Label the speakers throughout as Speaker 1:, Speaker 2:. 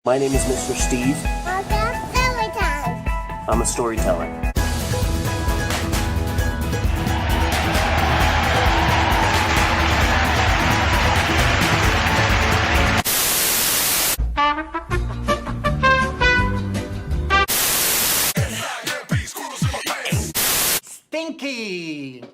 Speaker 1: My name is Mr. Steve.
Speaker 2: Welcome Storytime.
Speaker 1: I'm a storyteller.
Speaker 3: Stinky!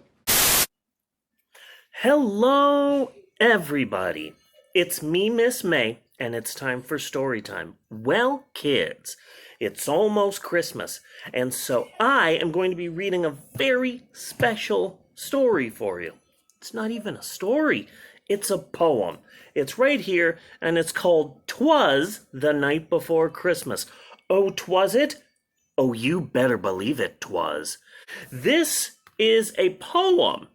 Speaker 1: Hello, everybody. It's me, Miss May, and it's time for story time. Well, kids, it's almost Christmas, and so I am going to be reading a very special story for you. It's not even a story, it's a poem. It's right here, and it's called "Twas the Night Before Christmas." Oh, 'twas it? Oh, you better believe it, 'twas. This is a poem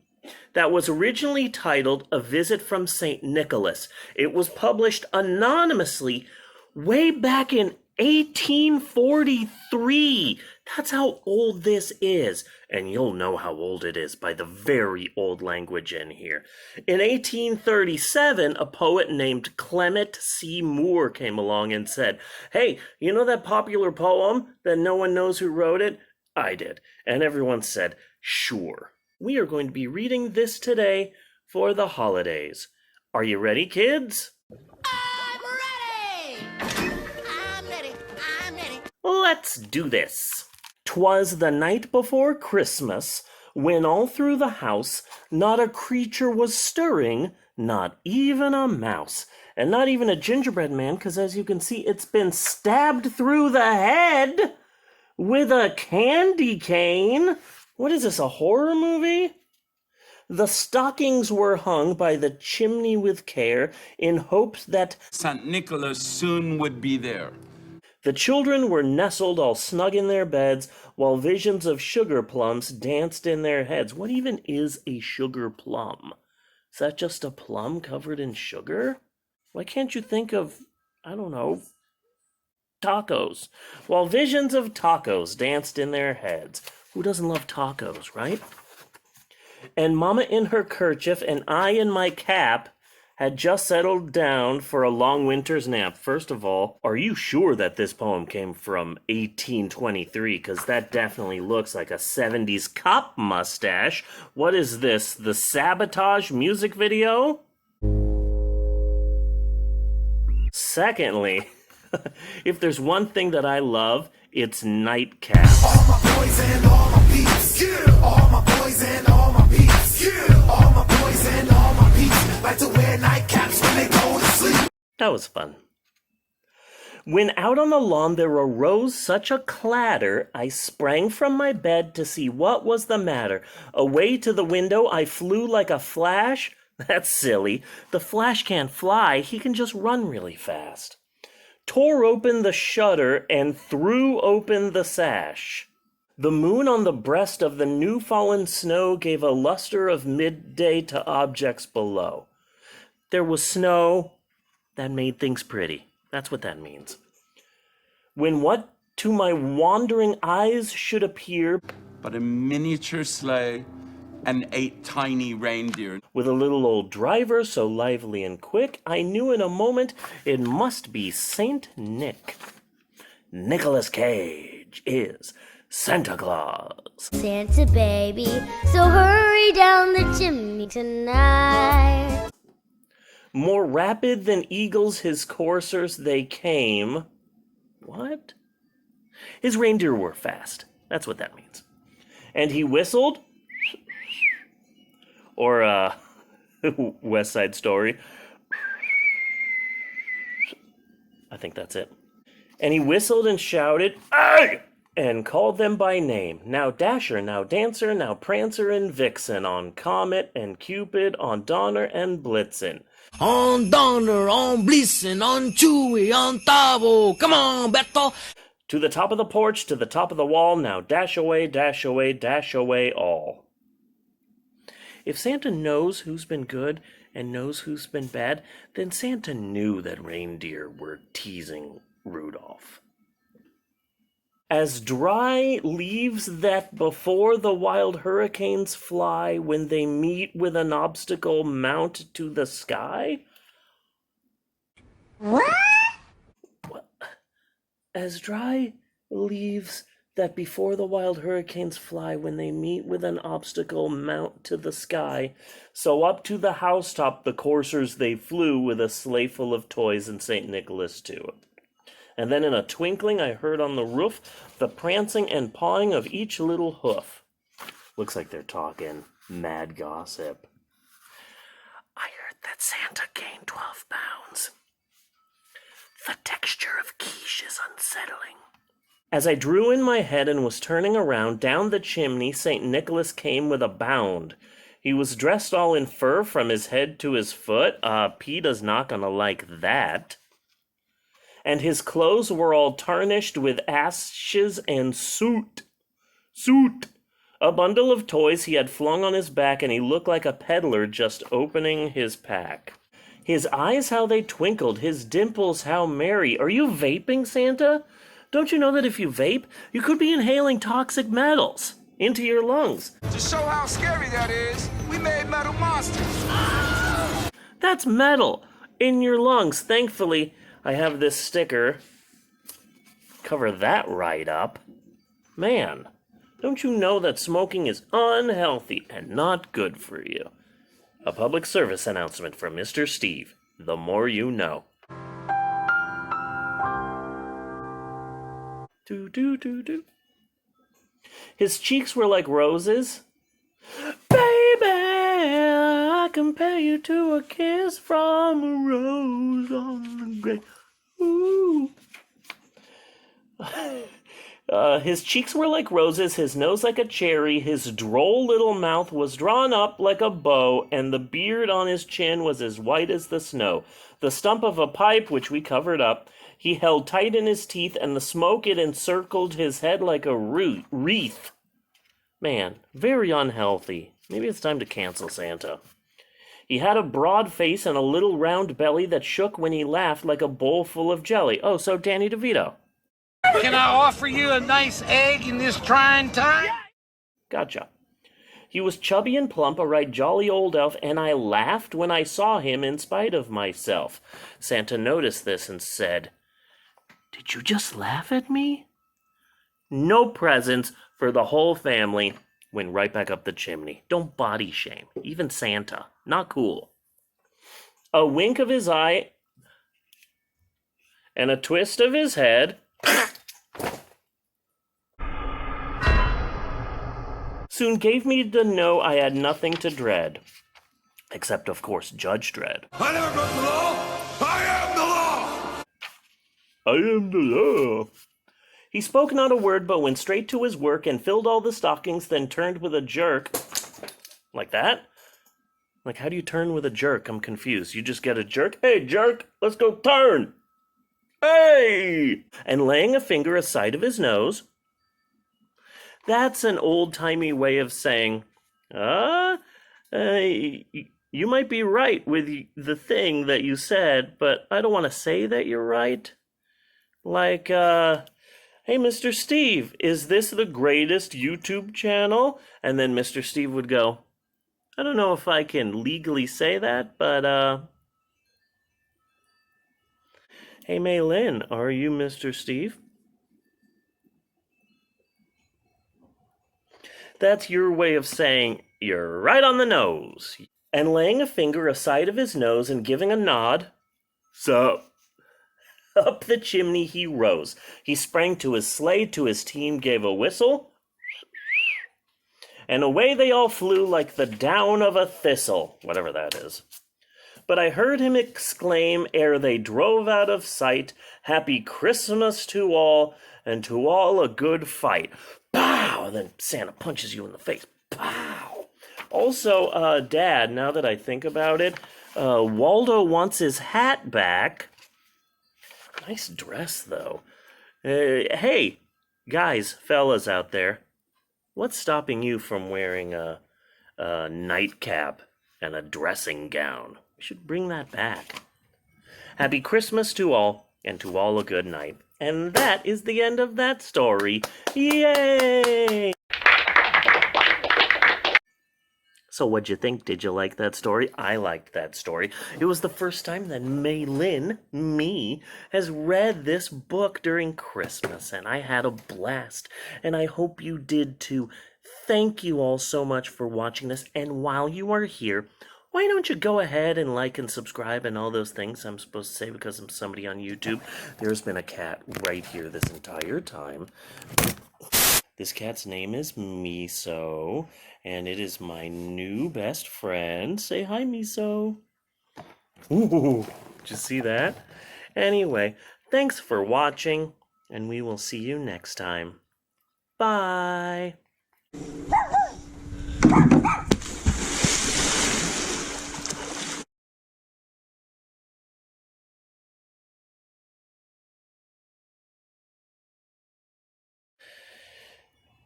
Speaker 1: that was originally titled A Visit from St. Nicholas. It was published anonymously way back in 1843. That's how old this is. And you'll know how old it is by the very old language in here. In 1837, a poet named Clement C. Moore came along and said, "Hey, you know that popular poem that no one knows who wrote it? I did." And everyone said, "Sure." We are going to be reading this today for the holidays. Are you ready, kids?
Speaker 2: I'm ready. I'm ready. I'm ready.
Speaker 1: Let's do this. 'Twas the night before Christmas, when all through the house not a creature was stirring, not even a mouse. And not even a gingerbread man, because as you can see, it's been stabbed through the head with a candy cane. What is this, a horror movie? The stockings were hung by the chimney with care, in hopes that
Speaker 4: St. Nicholas soon would be there.
Speaker 1: the children were nestled all snug in their beds, while visions of sugar plums danced in their heads. What even is a sugar plum? Is that just a plum covered in sugar? Why can't you think of, I don't know, tacos? While visions of tacos danced in their heads. Who doesn't love tacos, right? And Mama in her kerchief and I in my cap had just settled down for a long winter's nap. First of all, are you sure that this poem came from 1823? Because that definitely looks like a 70s cop mustache. What is this, the Sabotage music video? Secondly, if there's one thing that I love, it's nightcaps.
Speaker 5: All my boys and all my peeps. Yeah. All my boys and all my peeps. Yeah. All my boys and all my peeps like to wear nightcaps when they go to sleep.
Speaker 1: That was fun. When out on the lawn there arose such a clatter, I sprang from my bed to see what was the matter. Away to the window I flew like a flash. That's silly. The Flash can't fly, he can just run really fast. Tore open the shutter and threw open the sash. The moon on the breast of the new fallen snow gave a luster of midday to objects below. There was snow that made things pretty. That's what that means. When what to my wandering eyes should appear,
Speaker 4: But a miniature sleigh and 8 tiny reindeer.
Speaker 1: with a little old driver so lively and quick, I knew in a moment it must be Saint Nick. Nicolas Cage is Santa Claus.
Speaker 2: Santa baby, so hurry down the chimney tonight.
Speaker 1: More rapid than eagles his coursers they came. What? His reindeer were fast. That's what that means. And he whistled. Or, West Side Story. I think that's it. And he whistled and shouted, "Hey!" and called them by name. Now Dasher, now Dancer, now Prancer and Vixen, on Comet and Cupid, on Donner and Blitzen.
Speaker 6: On Donner, on Blitzen, on Chewy, on Tavo. Come on, Beto.
Speaker 1: To the top of the porch, to the top of the wall, now dash away, dash away, dash away all. If Santa knows who's been good and knows who's been bad, then Santa knew that reindeer were teasing Rudolph. As dry leaves that before the wild hurricanes fly when they meet with an obstacle mount to the sky?
Speaker 2: What?
Speaker 1: What? as dry leaves that before the wild hurricanes fly when they meet with an obstacle mount to the sky, so up to the housetop the coursers they flew with a sleigh full of toys and St. Nicholas too. And then in a twinkling I heard on the roof the prancing and pawing of each little hoof. Looks like they're talking mad gossip. I heard that Santa gained 12 pounds. The texture of quiche is unsettling. As I drew in my head and was turning around, down the chimney St. Nicholas came with a bound. He was dressed all in fur from his head to his foot. PETA's not gonna like that. And his clothes were all tarnished with ashes and soot. A bundle of toys he had flung on his back, and he looked like a peddler just opening his pack. His eyes, how they twinkled, his dimples, how merry. Are you vaping, Santa? Don't you know that if you vape, you could be inhaling toxic metals into your lungs?
Speaker 7: To show how scary that is, we made metal monsters.
Speaker 1: That's metal in your lungs. Thankfully, I have this sticker. Cover that right up. Man, don't you know that smoking is unhealthy and not good for you? A public service announcement from Mr. Steve. The more you know. Do, do, do, do. His cheeks were like roses. Baby, I compare you to a kiss from a rose on the grave. Ooh. His cheeks were like roses, his nose like a cherry, his droll little mouth was drawn up like a bow, and the beard on his chin was as white as the snow. The stump of a pipe, which we covered up, he held tight in his teeth, and the smoke it encircled his head like a wreath. Man, very unhealthy. Maybe it's time to cancel Santa. He had a broad face and a little round belly that shook when he laughed like a bowl full of jelly. Oh, so Danny DeVito.
Speaker 6: Can I offer you a nice egg in this trying time?
Speaker 1: Gotcha. He was chubby and plump, a right jolly old elf, and I laughed when I saw him in spite of myself. Santa noticed this and said, "Did you just laugh at me?" No presents for the whole family. Went right back up the chimney. Don't body shame. Even Santa. Not cool. A wink of his eye and a twist of his head soon gave me to know I had nothing to dread. Except, of course, Judge Dredd.
Speaker 5: I never broke the law. I am the law.
Speaker 1: I am the law. He spoke not a word, but went straight to his work and filled all the stockings, then turned with a jerk. Like that? Like, how do you turn with a jerk? I'm confused. You just get a jerk? Hey, jerk, let's go turn. Hey! And laying a finger aside of his nose. That's an old-timey way of saying, you might be right with the thing that you said, but I don't want to say that you're right. Like, hey, Mr. Steve, is this the greatest YouTube channel? And then Mr. Steve would go, I don't know if I can legally say that, but, hey, Mei Lin, are you Mr. Steve? That's your way of saying, you're right on the nose. And laying a finger aside of his nose and giving a nod, sup? Up the chimney he rose. He sprang to his sleigh, to his team gave a whistle, and away they all flew like the down of a thistle, whatever that is. But I heard him exclaim ere they drove out of sight, Happy Christmas to all, and to all a good fight. Pow! And then Santa punches you in the face. Pow! Also, Dad, now that I think about it, Waldo wants his hat back. Nice dress, though. Hey, guys, fellas out there, what's stopping you from wearing a nightcap and a dressing gown? We should bring that back. Happy Christmas to all, and to all a good night. And that is the end of that story. Yay! So what'd you think? Did you like that story? I liked that story. It was the first time that Mei Lin, me, has read this book during Christmas, and I had a blast. And I hope you did too. Thank you all so much for watching this. And while you are here, why don't you go ahead and like and subscribe and all those things I'm supposed to say because I'm somebody on YouTube. There's been a cat right here this entire time. This cat's name is Miso, and it is my new best friend. Say hi, Miso. Ooh, did you see that? Anyway, thanks for watching, and we will see you next time. Bye.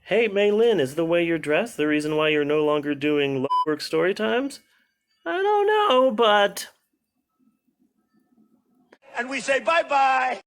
Speaker 1: Hey, Mei Lin, is the way you're dressed the reason why you're no longer doing work story times? I don't know, but...
Speaker 5: And we say bye-bye.